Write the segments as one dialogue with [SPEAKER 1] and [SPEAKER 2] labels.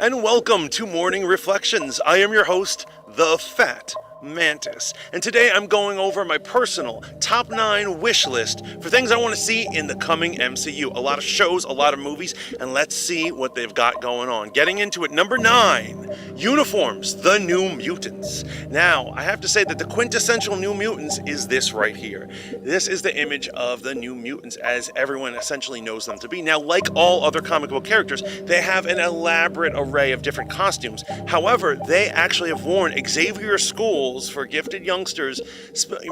[SPEAKER 1] and welcome to Morning Reflections. I am your host, the FAT Mantis, and today I'm going over my personal top 9 wish list for things I want to see in the coming MCU. A lot of shows, a lot of movies, and let's see what they've got going on. Getting into it, number 9, uniforms, the New Mutants. Now, I have to say that the quintessential New Mutants is this right here. This is the image of the New Mutants as everyone essentially knows them to be. Now, like all other comic book characters, they have an elaborate array of different costumes. However, they actually have worn Xavier School's for gifted youngsters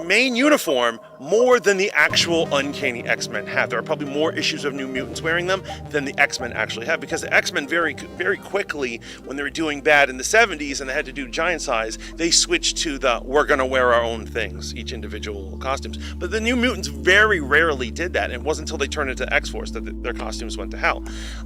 [SPEAKER 1] main uniform more than the actual Uncanny X-Men have. There are probably more issues of New Mutants wearing them than the X-Men actually have, because the X-Men very quickly, when they were doing bad in the 70s and they had to do giant size, they switched to the we're gonna wear our own things, each individual costumes. But the New Mutants very rarely did that, and it wasn't until they turned into X-Force that their costumes went to hell.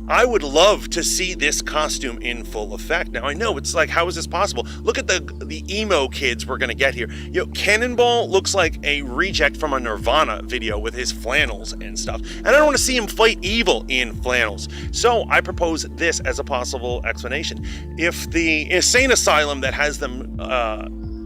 [SPEAKER 1] I would love to see this costume in full effect. Now I know it's like, how is this possible? Look at the emo kids we're gonna get here. Cannonball looks like a reject from a Nirvana video with his flannels and stuff, and I don't want to see him fight evil in flannels. So I propose this as a possible explanation. If the insane asylum that has them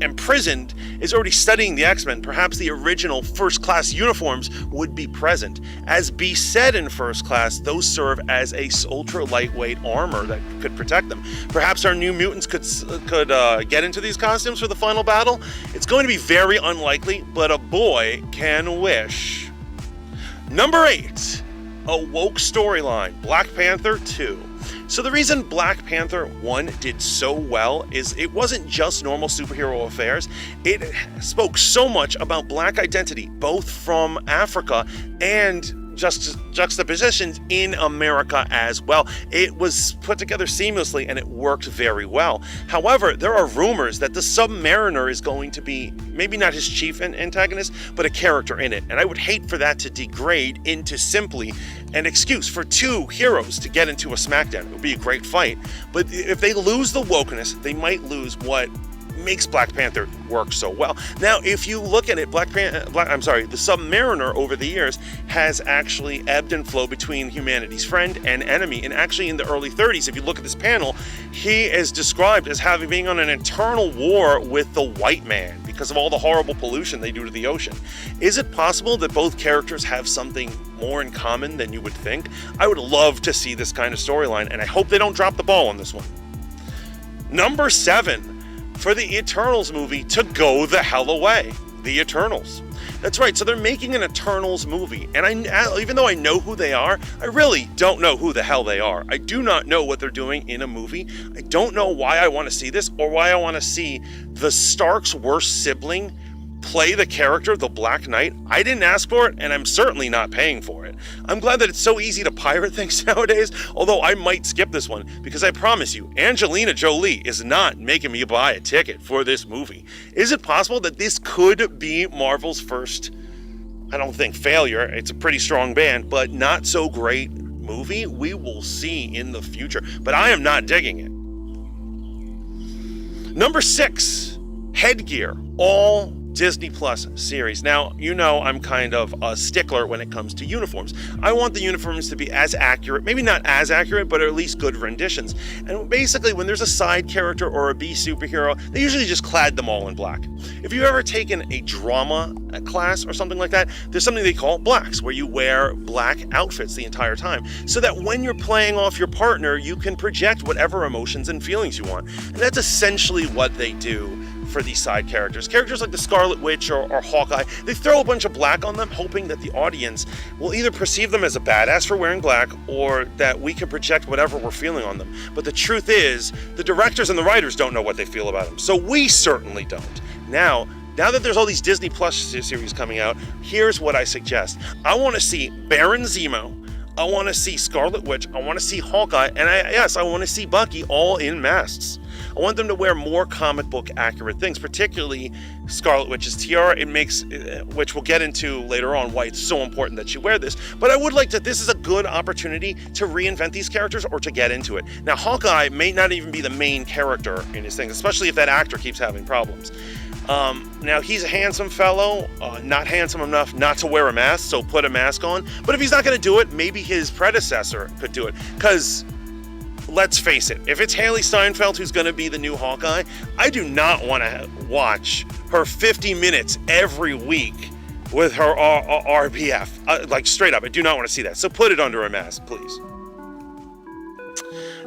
[SPEAKER 1] imprisoned is already studying the X-Men, perhaps the original First Class uniforms would be present. As B said in First Class, those serve as a ultra lightweight armor that could protect them. Perhaps our New Mutants could get into these costumes for the final battle. It's going to be very unlikely, but a boy can wish. Number 8, a woke storyline, Black Panther 2. So the reason Black Panther 1 did so well is it wasn't just normal superhero affairs. It spoke so much about Black identity, both from Africa and juxtapositions in America as well. It was put together seamlessly and it worked very well. However, there are rumors that the Submariner is going to be maybe not his chief antagonist, but a character in it. And I would hate for that to degrade into simply an excuse for two heroes to get into a smackdown. It would be a great fight. But if they lose the wokeness, they might lose what makes Black Panther work so well. Now, if you look at it, the Submariner over the years has actually ebbed and flowed between humanity's friend and enemy. And actually in the early 30s, if you look at this panel, he is described as being on an eternal war with the white man because of all the horrible pollution they do to the ocean. Is it possible that both characters have something more in common than you would think? I would love to see this kind of storyline, and I hope they don't drop the ball on this one. Number 7, for the Eternals movie to go the hell away. The Eternals. That's right, so they're making an Eternals movie, and even though I know who they are, I really don't know who the hell they are. I do not know what they're doing in a movie. I don't know why I want to see this, or why I want to see the Stark's worst sibling play the character, the Black Knight. I didn't ask for it, and I'm certainly not paying for it. I'm glad that it's so easy to pirate things nowadays, although I might skip this one, because I promise you, Angelina Jolie is not making me buy a ticket for this movie. Is it possible that this could be Marvel's first, I don't think failure, it's a pretty strong band, but not so great movie? We will see in the future, but I am not digging it. Number 6, Headgear, all Disney Plus series. Now, you know I'm kind of a stickler when it comes to uniforms. I want the uniforms to be as accurate, maybe not as accurate, but at least good renditions. And basically, when there's a side character or a B superhero, they usually just clad them all in black. If you've ever taken a drama class or something like that, there's something they call blacks, where you wear black outfits the entire time, so that when you're playing off your partner, you can project whatever emotions and feelings you want. And that's essentially what they do for these side characters. Characters like the Scarlet Witch or Hawkeye, they throw a bunch of black on them, hoping that the audience will either perceive them as a badass for wearing black, or that we can project whatever we're feeling on them. But the truth is, the directors and the writers don't know what they feel about them, so we certainly don't. Now that there's all these Disney Plus series coming out, here's what I suggest. I want to see Baron Zemo, I want to see Scarlet Witch, I want to see Hawkeye, and I want to see Bucky all in masks. I want them to wear more comic book accurate things, particularly Scarlet Witch's tiara. It makes, which we'll get into later on, why it's so important that you wear this. But I would like to, this is a good opportunity to reinvent these characters or to get into it. Now, Hawkeye may not even be the main character in his thing, especially if that actor keeps having problems. Now, he's a handsome fellow, not handsome enough not to wear a mask, so put a mask on. But if he's not going to do it, maybe his predecessor could do it. Because let's face it, if it's Haley Steinfeld who's going to be the new Hawkeye, I do not want to watch her 50 minutes every week with her RBF. Like, straight up, I do not want to see that. So put it under a mask, please.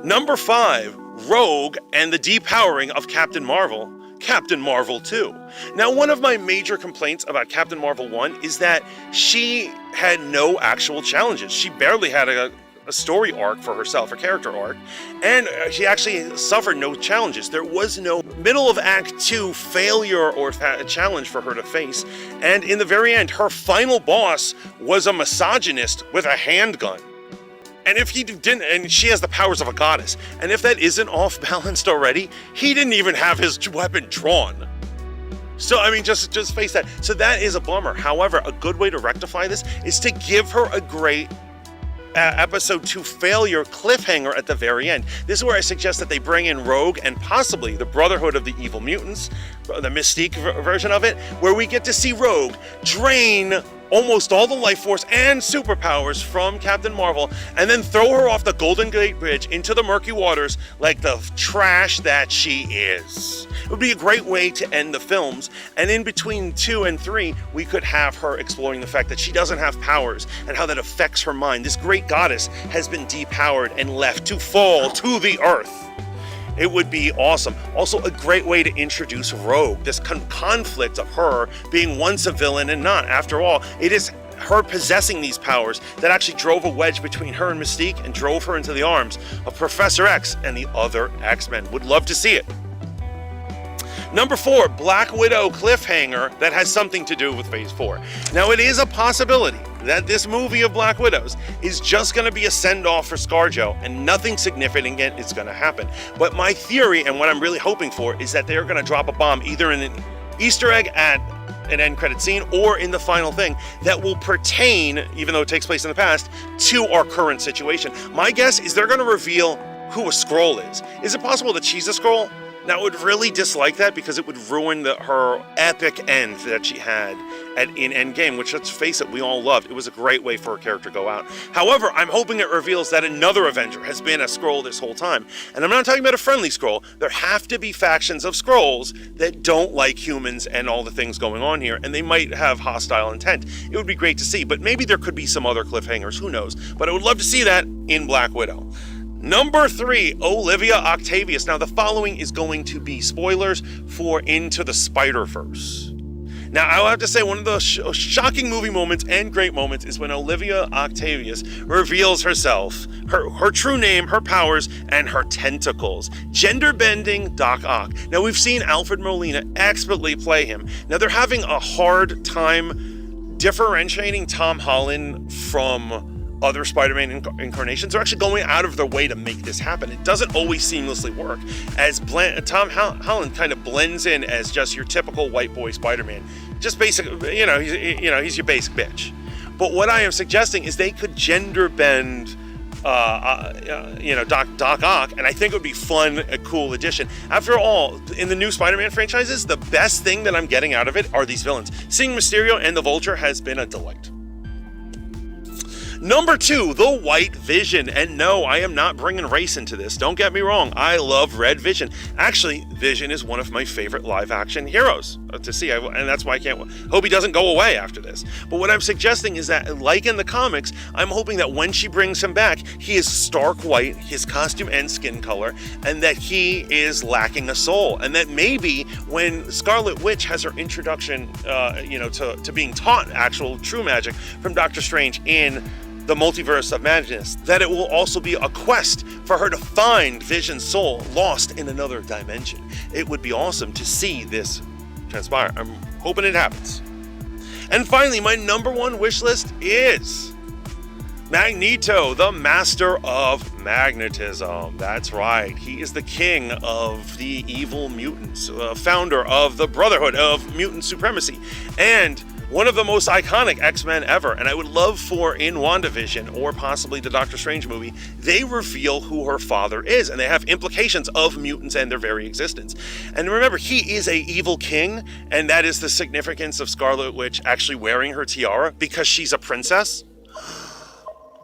[SPEAKER 1] Number 5, Rogue and the depowering of Captain Marvel. Captain Marvel 2. Now, one of my major complaints about Captain Marvel 1 is that she had no actual challenges. She barely had a story arc for herself, a character arc, and she actually suffered no challenges. There was no middle of Act 2 failure or challenge for her to face, and in the very end, her final boss was a misogynist with a handgun. And if he didn't, and she has the powers of a goddess, and if that isn't off-balanced already, he didn't even have his weapon drawn. So, I mean, just face that. So that is a bummer. However, a good way to rectify this is to give her a great episode 2 failure cliffhanger at the very end. This is where I suggest that they bring in Rogue and possibly the Brotherhood of the Evil Mutants, the Mystique version of it, where we get to see Rogue drain almost all the life force and superpowers from Captain Marvel, and then throw her off the Golden Gate Bridge into the murky waters like the trash that she is. It would be a great way to end the films, and in between 2 and 3, we could have her exploring the fact that she doesn't have powers and how that affects her mind. This great goddess has been depowered and left to fall to the earth. It would be awesome. Also, a great way to introduce Rogue, this conflict of her being once a villain and not. After all, it is her possessing these powers that actually drove a wedge between her and Mystique and drove her into the arms of Professor X and the other X-Men. Would love to see it. Number 4, Black Widow cliffhanger that has something to do with Phase 4. Now, it is a possibility that this movie of Black Widows is just going to be a send-off for ScarJo and nothing significant is going to happen. But my theory, and what I'm really hoping for, is that they're going to drop a bomb either in an Easter egg at an end credit scene or in the final thing that will pertain, even though it takes place in the past, to our current situation. My guess is they're going to reveal who a Skrull is. Is it possible that she's a Skrull? Now, I would really dislike that because it would ruin her epic end that she had in Endgame, which, let's face it, we all loved. It was a great way for her character to go out. However, I'm hoping it reveals that another Avenger has been a Skrull this whole time. And I'm not talking about a friendly Skrull. There have to be factions of Skrulls that don't like humans and all the things going on here, and they might have hostile intent. It would be great to see, but maybe there could be some other cliffhangers, who knows. But I would love to see that in Black Widow. Number 3, Olivia Octavius. Now, the following is going to be spoilers for Into the Spider-Verse. Now, I'll have to say one of the shocking movie moments and great moments is when Olivia Octavius reveals herself, her true name, her powers, and her tentacles. Gender-bending Doc Ock. Now, we've seen Alfred Molina expertly play him. Now, they're having a hard time differentiating Tom Holland from other Spider-Man incarnations. Are actually going out of their way to make this happen. It doesn't always seamlessly work, as Tom Holland kind of blends in as just your typical white boy Spider-Man. Just basic, he's your basic bitch. But what I am suggesting is they could gender bend Doc Ock, and I think it would be fun, a cool addition. After all, in the new Spider-Man franchises, the best thing that I'm getting out of it are these villains. Seeing Mysterio and the Vulture has been a delight. Number 2, the White Vision. And no, I am not bringing race into this. Don't get me wrong. I love Red Vision. Actually, Vision is one of my favorite live-action heroes to see, and that's why I can't hope he doesn't go away after this. But what I'm suggesting is that, like in the comics, I'm hoping that when she brings him back, he is stark white, his costume and skin color, and that he is lacking a soul. And that maybe when Scarlet Witch has her introduction, to being taught actual true magic from Doctor Strange in the Multiverse of Madness, that it will also be a quest for her to find Vision's soul lost in another dimension. It would be awesome to see this transpire. I'm hoping it happens. And finally, my number 1 wish list is Magneto, the master of magnetism. That's right. He is the king of the evil mutants, founder of the Brotherhood of Mutant Supremacy, and one of the most iconic X-Men ever. And I would love for, in WandaVision, or possibly the Doctor Strange movie, they reveal who her father is, and they have implications of mutants and their very existence. And remember, he is a evil king, and that is the significance of Scarlet Witch actually wearing her tiara, because she's a princess.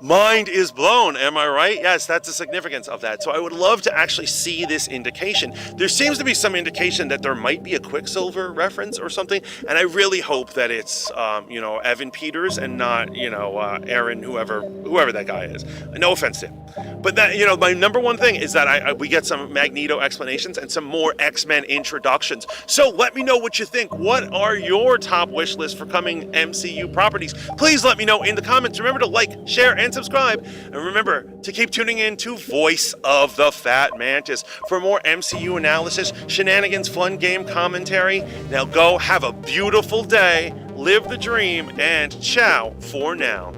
[SPEAKER 1] Mind is blown, am I right? Yes, that's the significance of that. So I would love to actually see this indication. There seems to be some indication that there might be a Quicksilver reference or something, and I really hope that it's, Evan Peters and not, Aaron, whoever that guy is. No offense to him. But that, my number one thing is that we get some Magneto explanations and some more X-Men introductions. So let me know what you think. What are your top wish lists for coming MCU properties? Please let me know in the comments. Remember to like, share, and subscribe. And remember to keep tuning in to Voice of the Fat Mantis for more MCU analysis, shenanigans, fun game commentary. Now go have a beautiful day, live the dream, and ciao for now.